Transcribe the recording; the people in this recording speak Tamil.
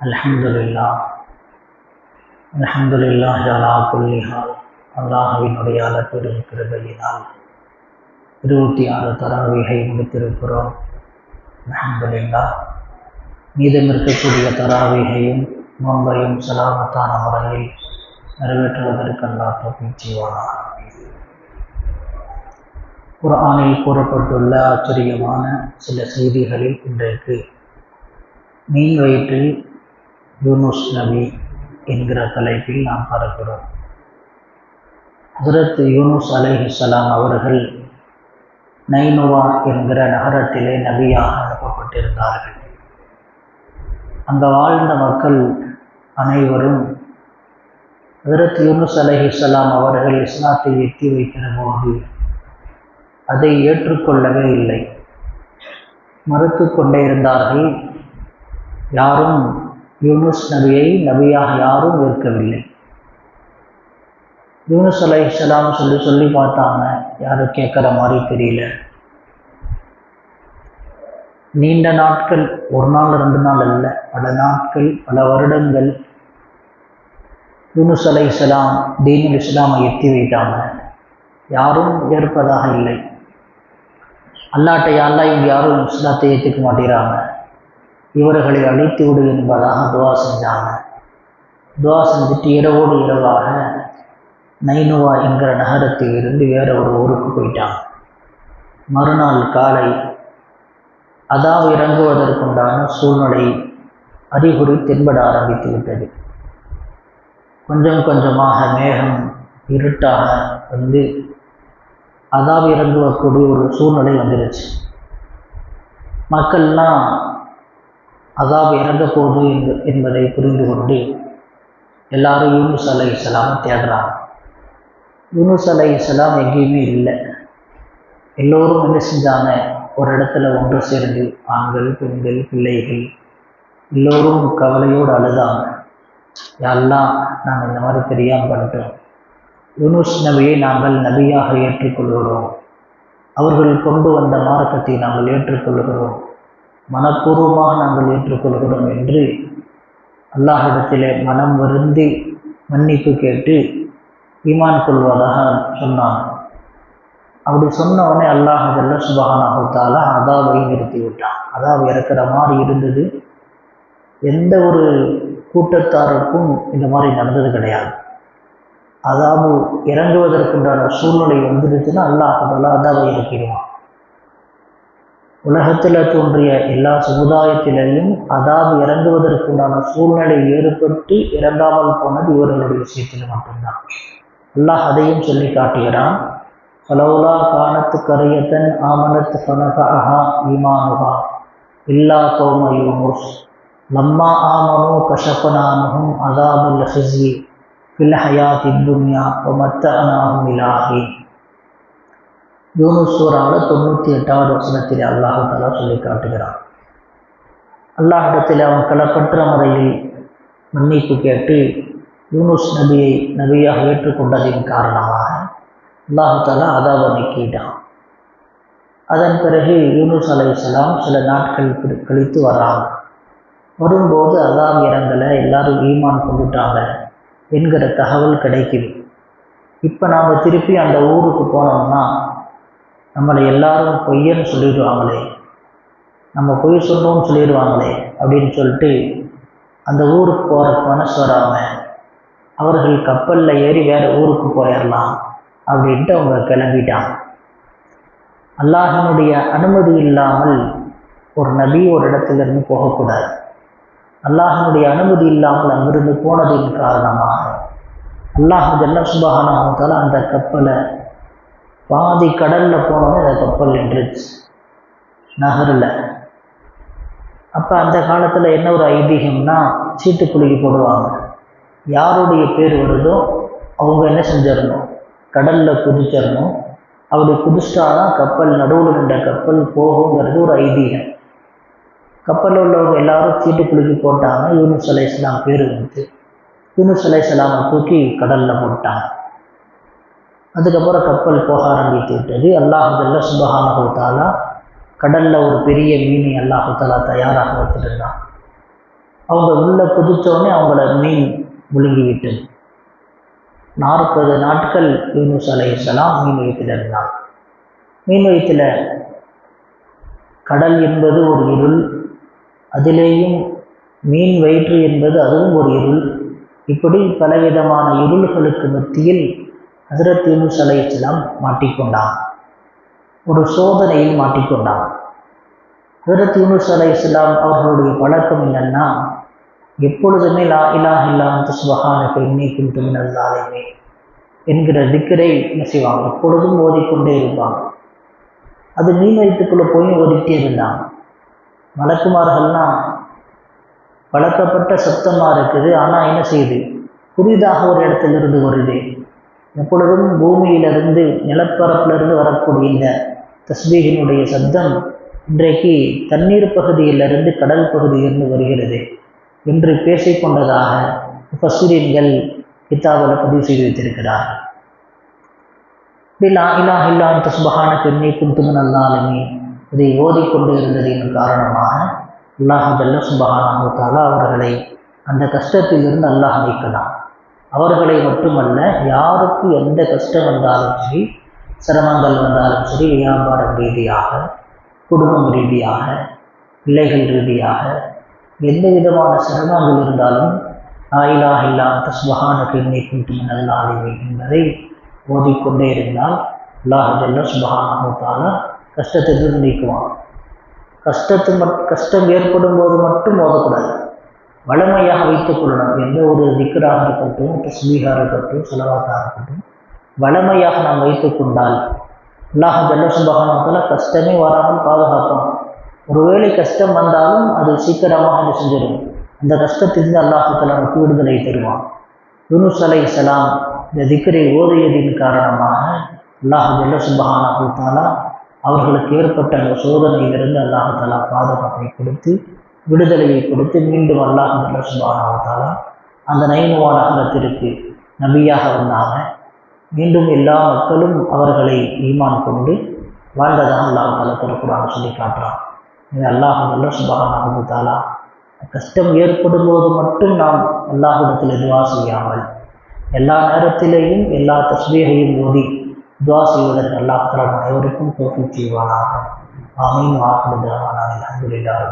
அல்ஹம்துலில்லாஹ் அல்ஹம்துலில்லாஹி அலா குல்லி ஹால். அல்லாஹ்வினுடைய அளப்பெரும் கிருபையினால் 26 தராவீஹை முடித்திருக்கிறோம். அல்ஹம்துலில்லாஹ். மீதம் இருக்கக்கூடிய தராவீஹையும் நோன்பையும் சலாமத்தான முறையில் நிறைவேற்றுவதற்கு அல்லாஹ் தௌஃபீக் செய்வானாக. குர்ஆனில் கூறப்பட்டுள்ள ஆச்சரியமான சில செய்திகளில் இன்றைக்கு மீன் வயிற்றில் யூனுஸ் நபி என்கிற தலைப்பில் நாம் பார்க்கிறோம். ஹஜ்ரத் யூனுஸ் அலைஹிஸ்ஸலாம் அவர்கள் நைனுவா என்கிற நகரத்திலே நபியாக அனுப்பப்பட்டிருந்தார்கள். அங்கே வாழ்ந்த மக்கள் அனைவரும் ஹஜ்ரத் யூனுஸ் அலைஹிஸ்ஸலாம் அவர்கள் இஸ்லாத்தை எட்டி வைக்கிற போது அதை ஏற்றுக்கொள்ளவே இல்லை, மறுத்து கொண்டே இருந்தார்கள். யாரும் யூனுஸ் நபியை நபியாக யாரும் ஏற்கவில்லை. யூனுஸ் அலைஹிஸ்ஸலாம் சொல்லி பார்த்தாங்க, யாரும் கேட்குற மாதிரி தெரியல. நீண்ட நாட்கள், ஒரு நாள் 2 நாள் அல்ல, பல நாட்கள், பல வருடங்கள் யூனுஸ் அலைஹிஸ்ஸலாம் தீனுல் இஸ்லாமை எத்தி வைத்தாங்க. யாரும் ஏற்பதாக இல்லை. அல்லாட்ட யாரெல்லாம் இவங்க யாரும் இஸ்லாத்தை ஏற்றுக்க மாட்டேறாங்க, இவர்களை அழித்து விடு என்பதாக துவா செஞ்சாங்க. துவா செஞ்சுட்டு இரவோடு இரவாக நைனுவா என்கிற நகரத்தில் இருந்து வேற ஒரு ஊருக்கு போயிட்டாங்க. மறுநாள் காலை அதாவது இறங்குவதற்குண்டான சூழ்நிலை அறிகுறி தென்பட ஆரம்பித்து விட்டது. கொஞ்சம் கொஞ்சமாக மேகம் இருட்டாக வந்து அதாவது இறங்குவக்கூடிய ஒரு சூழ்நிலை வந்துடுச்சு. மக்கள்லாம் அதாவது இறங்க போகுது என்பதை புரிந்து கொண்டு எல்லாரும் யூனுஸ் அலைஹிஸ்ஸலாம் தேடுறாங்க. யூனுஸ் அலைஹிஸ்ஸலாம் எங்கேயுமே இல்லை. எல்லோரும் என்ன செஞ்சாங்க, ஒரு இடத்துல ஒன்று சேர்ந்து ஆண்கள், பெண்கள், பிள்ளைகள் எல்லோரும் கவலையோடு அழுதாங்க. யாரெல்லாம் நாங்கள் இந்த மாதிரி தெரியாமல் பண்ணிட்டோம், யூனுஸ் நபியை நாங்கள் நபியாக ஏற்றுக்கொள்கிறோம், அவர்கள் கொண்டு வந்த மார்க்கத்தை நாங்கள் ஏற்றுக்கொள்கிறோம், மனப்பூர்வமாக நாங்கள் ஏற்றுக்கொள்கிறோம் என்று அல்லாஹ்விடத்திலே மனம் வருந்தி மன்னிப்பு கேட்டு ஈமான் கொள்வதாக சொன்னாங்க. அப்படி சொன்ன உடனே அல்லாஹ் ஜல்ல சுப்ஹானஹு வ தஆலா அதாவை நிறுத்தி விட்டான். அதாவை இறக்குற மாதிரி இருந்தது. எந்த ஒரு கூட்டத்தாருக்கும் இந்த மாதிரி நடந்தது கிடையாது. அதாவது இறங்குவதற்குண்டான சூழ்நிலை வந்துடுச்சுன்னா அல்லாஹ் அதாவை இறக்கிடுவான். உலகத்தில் தோன்றிய எல்லா சமுதாயத்திலையும் அதாவது இறங்குவதற்குண்டான சூழ்நிலை ஏற்பட்டு இறங்காமல் போனது இவர்களுடைய விஷயத்தில் மட்டும்தான். அல்லாஹ் அதையும் சொல்லி காட்டுகிறான். ஃபலௌலா கானத் கரியத்தன் ஆமனத் ஃபனஃபஅஹா ஈமானுஹா இல்லா கௌம யூனுஸ் லம்மா ஆமனு கஷஃபனா அன்ஹும் அஸாபல் ஹிஸ்யி ஃபில் ஹயாத்தித் துன்யா வ மத்தஅனாஹும் இலா ஹீன். யூனுஸ் சூராவில் 98வது வசனத்தில் அல்லாஹ் தஆலா சொல்லி காட்டுகிறான். அல்லாஹ்விடத்தில் அவன் களப்பற்ற முறையில் மன்னிப்பு கேட்டு யூனுஸ் நபியை நபியாக ஏற்றுக்கொண்டதின் காரணமாக அல்லாஹ் தஆலா அதாவை நீக்கிட்டான். அதன் பிறகு யூனுஸ் அலைஹிஸ்ஸலாம் சில நாட்கள் கழித்து வர்றாங்க. வரும்போது அதாப் இறங்கலை, எல்லாரும் ஈமான் கொண்டுட்டாங்க என்கிற தகவல் கிடைக்குது. இப்போ நாம் திருப்பி அந்த ஊருக்கு போனோம்னா நம்மளை எல்லாரும் பொய்யன்னு சொல்லிடுவாங்களே, நம்ம பொய் சொன்னோம்னு சொல்லிடுவாங்களே அப்படின்னு சொல்லிட்டு அந்த ஊருக்கு போகிறக்கு மனசு வராமல் அவர்கள் கப்பலில் ஏறி வேறு ஊருக்கு போயிடலாம் அப்படின்ட்டு அவங்க கிளம்பிட்டாங்க. அல்லாஹினுடைய அனுமதி இல்லாமல் ஒரு நபி ஒரு இடத்துலேருந்து போகக்கூடாது. அல்லாஹினுடைய அனுமதி இல்லாமல் அங்கிருந்து போனதின் காரணமாக அல்லாஹ் ஜல்ல சுப்ஹானஹு வ தஆலா அந்த கப்பலை பாதி கடலில் போனோன்னே அந்த கப்பல் நின்றுச்சு, நகரில். அப்போ அந்த காலத்தில் என்ன ஒரு ஐதீகம்னா, சீட்டுக்குலுக்கி போடுவாங்க. யாருடைய பேர் வருதோ அவங்க என்ன செஞ்சிடணும், கடலில் குதிச்சிடணும். அப்படி குதிச்சிட்டாதான் கப்பல், நடுவில் நின்ற கப்பல் போகுங்கிறது ஒரு ஐதீகம். கப்பலில் உள்ளவங்க எல்லாரும் சீட்டுக்குலுக்கி போட்டாங்க. யூனுஸ் அலைஹிஸ்ஸலாம் பேர் வந்து யூனுஸ் அலைஹிஸ்ஸலாமை தூக்கி கடலில் போட்டாங்க. அதுக்கப்புறம் கப்பல் போக ஆரம்பித்து விட்டது. அல்லாஹ் ஜல்ல சுப்ஹானஹு வ தஆலா கடலில் ஒரு பெரிய மீனை அல்லாஹ் தஆலா தயாராக வச்சுருந்தான். அவங்க உள்ள குதித்தோடனே அவங்கள மீன் விழுங்கிவிட்டது. 40 நாட்கள் யூனுஸ் அலைஹிஸ்ஸலாம் மீன் வயிற்றில் இருந்தாங்க. மீன் வயிற்றில் கடல் என்பது ஒரு இருள், அதிலேயும் மீன் வயிற்று என்பது அதுவும் ஒரு இருள். இப்படி பலவிதமான இருள்களுக்கு மத்தியில் ஹஜ்ரத் யூனுஸ் அலைஹிஸ்ஸலாம் மாட்டிக்கொண்டான். ஒரு சோதனையில் மாட்டிக்கொண்டான். ஹஜ்ரத் யூனுஸ் அலைஹிஸ்ஸலாம் அவர்களுடைய பழக்கம் என்னன்னா, எப்பொழுதுமே லா இலாஹ இல்லா அன்த சுப்ஹானக இன்னீ குன்து மினல் ஸாலிமீன் என்கிற திக்ரை என்ன செய்வாங்க, எப்பொழுதும் ஓதிக்கொண்டே இருப்பாங்க. அது மீன் வயிற்றுக்குள்ளே போய் ஓதிக்கிட்டே இருந்தாங்க. மலக்குமார்கள்லாம் பழக்கப்பட்ட சப்தமாக இருக்குது, ஆனால் என்ன செய்யுது, புதிதாக ஒரு இடத்திலிருந்து வருது. எப்பொழுதும் பூமியிலிருந்து நிலப்பரப்பிலிருந்து வரக்கூடிய இந்த தஸ்பீகினுடைய சப்தம் இன்றைக்கு தண்ணீர் பகுதியிலிருந்து கடல் பகுதியிலிருந்து வருகிறது என்று பேசிக்கொண்டதாக முஃபஸ்ஸிரீன்கள் கிதாபில் பதிவு செய்து வைத்திருக்கிறார்கள். லா இலாஹ இல்லா அன்த சுப்ஹானக இன்னீ குன்து மினல் ஸாலிமீன் இதை ஓதிக்கொண்டு இருந்ததின் காரணமாக அல்லாஹ் ஜல்ல சுப்ஹானஹு வ தஆலா அவர்களை அந்த கஷ்டத்திலிருந்து அல்லாஹ் நீக்கலாம். அவர்களை மட்டுமல்ல, யாருக்கு எந்த கஷ்டம் வந்தாலும் சரி, சிரமங்கள் வந்தாலும் சரி, வியாபாரம் ரீதியாக, குடும்பம் ரீதியாக, பிள்ளைகள் ரீதியாக எந்த விதமான சிரமங்கள் இருந்தாலும் லா இலாஹ இல்லா அன்த சுப்ஹானக இன்னீ குன்து மினல் ஸாலிமீன் என்பதை ஓதிக்கொண்டே இருந்தால் அல்லாஹ் ஜல்ல சுப்ஹானஹு வ தஆலா கஷ்டத்திலிருந்து நீக்குவான். கஷ்டம் ஏற்படும் போது மட்டும் ஓதக்கூடாது, வளமையாக வைத்துக் கொள்ளணும். எந்த ஒரு திக்ராக இருக்கட்டும், தஸ்பீஹாக இருக்கட்டும், ஸலவாத்தாக இருக்கட்டும், வளமையாக நாம் வைத்துக் கொண்டால் அல்லாஹ் ஜல்ல சுப்ஹானஹு வ தஆலா கஷ்டமே வராமல் பாதுகாப்பான். ஒருவேளை கஷ்டம் வந்தாலும் அது சீக்கிரமாக என்ன செஞ்சிடும், அந்த கஷ்டத்திலிருந்து அல்லாஹ் தஆலா நமக்கு விடுதலை தருவான். யூனுஸ் அலைஹிஸ்ஸலாம் இந்த திக்ரை ஓதியதின் காரணமாக அல்லாஹ் ஜல்ல சுப்ஹானஹு வ தஆலா அவர்களுக்கு ஏற்பட்ட அந்த சோதனையிலிருந்து அல்லாஹ் தஆலா பாதுகாப்பை கொடுத்து, விடுதலையை கொடுத்து, மீண்டும் அல்லாஹ் ஜல்ல சுப்ஹானஹு வ தஆலா அந்த நைனுவா நகரத்திற்கு நபியாக வந்தாங்க. மீண்டும் எல்லா மக்களும் அவர்களை ஈமான் கொண்டு வாழ்ந்ததாக அல்லாஹ் தஆலா திருக்குர்ஆனில் சொல்லி காட்டுறான். இது அல்லாஹ் ஜல்ல சுப்ஹானஹு வ தஆலா கஷ்டம் ஏற்படும் போது மட்டும் நாம் அல்லாஹ்விடத்தில் துஆ செய்யாமல் எல்லா நேரத்திலேயும் எல்லா தஸ்பீஹையும் ஓதி துஆ செய்வதற்கு அல்லாஹ் தஆலா அனைவருக்கும் தௌஃபீக் செய்வானாக. ஆமீன். வ ஆகிரு தஅவானா அல்ஹம்துலில்லாஹி.